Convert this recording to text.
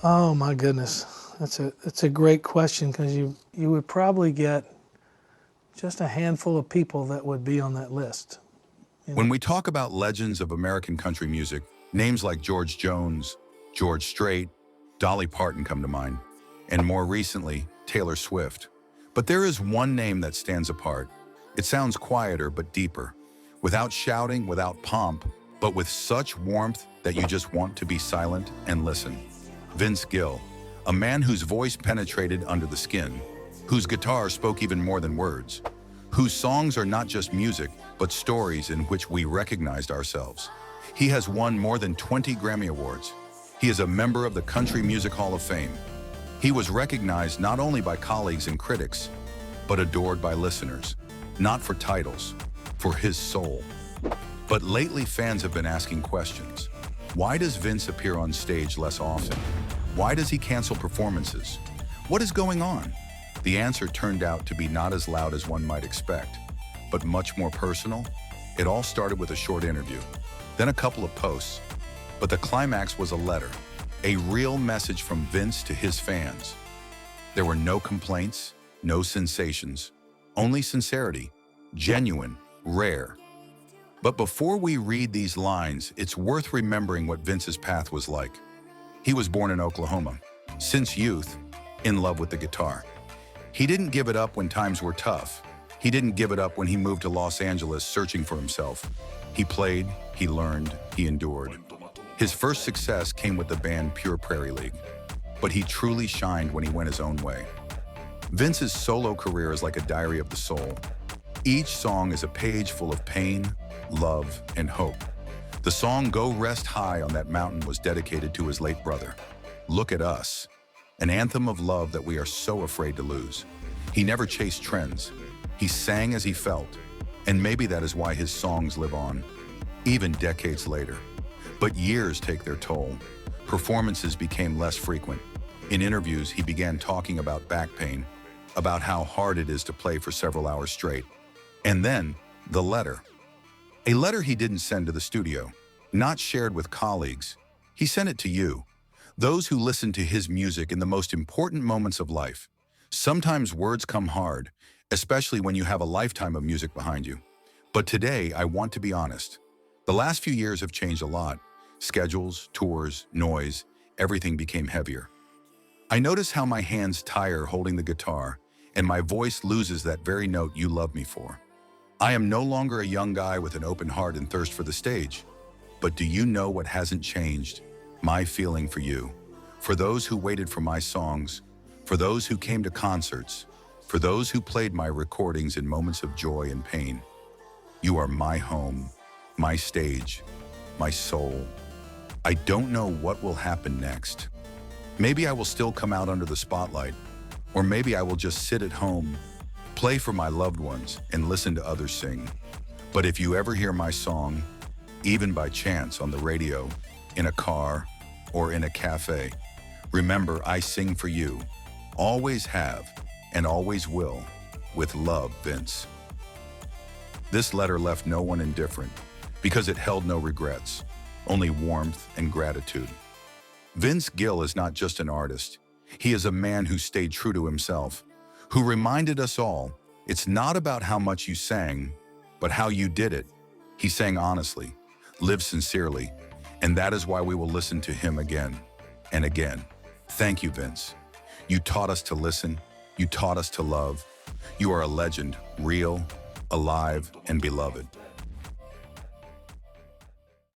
Oh my goodness, that's a great question because you would probably get just a handful of people that would be on that list. You When know, we talk about legends of American country music, names like George Jones, George Strait, Dolly Parton come to mind, and more recently, Taylor Swift. But there is one name that stands apart. It sounds quieter but deeper, without shouting, without pomp, but with such warmth that you just want to be silent and listen. Vince Gill, a man whose voice penetrated under the skin, whose guitar spoke even more than words, whose songs are not just music, but stories in which we recognized ourselves. He has won more than 20 Grammy Awards. He is a member of the Country Music Hall of Fame. He was recognized not only by colleagues and critics, but adored by listeners, not for titles, for his soul. But lately fans have been asking questions. Why does Vince appear on stage less often? Why does he cancel performances? What is going on? The answer turned out to be not as loud as one might expect, but much more personal. It all started with a short interview, then a couple of posts, but the climax was a letter, a real message from Vince to his fans. There were no complaints, no sensations, only sincerity, genuine, rare. But before we read these lines, it's worth remembering what Vince's path was like. He was born in Oklahoma, since youth, in love with the guitar. He didn't give it up when times were tough. He didn't give it up when he moved to Los Angeles searching for himself. He played, he learned, he endured. His first success came with the band Pure Prairie League, but he truly shined when he went his own way. Vince's solo career is like a diary of the soul. Each song is a page full of pain, love, and hope. The song Go Rest High on That Mountain was dedicated to his late brother. Look at Us, an anthem of love that we are so afraid to lose. He never chased trends. He sang as he felt, and maybe that is why his songs live on, even decades later. But years take their toll. Performances became less frequent. In interviews, he began talking about back pain, about how hard it is to play for several hours straight. And then, the letter. A letter he didn't send to the studio, not shared with colleagues. He sent it to you, those who listen to his music in the most important moments of life. Sometimes words come hard, especially when you have a lifetime of music behind you. But today, I want to be honest. The last few years have changed a lot. Schedules, tours, noise, everything became heavier. I notice how my hands tire holding the guitar, and my voice loses that very note you love me for. I am no longer a young guy with an open heart and thirst for the stage. But do you know what hasn't changed? My feeling for you. For those who waited for my songs, for those who came to concerts, for those who played my recordings in moments of joy and pain. You are my home, my stage, my soul. I don't know what will happen next. Maybe I will still come out under the spotlight, or maybe I will just sit at home, play for my loved ones, and listen to others sing. But if you ever hear my song, even by chance on the radio, in a car, or in a cafe, remember I sing for you, always have, and always will, with love, Vince. This letter left no one indifferent, because it held no regrets, only warmth and gratitude. Vince Gill is not just an artist. He is a man who stayed true to himself, who reminded us all, it's not about how much you sang, but how you did it. He sang honestly, lived sincerely, and that is why we will listen to him again and again. Thank you, Vince. You taught us to listen. You taught us to love. You are a legend, real, alive, and beloved.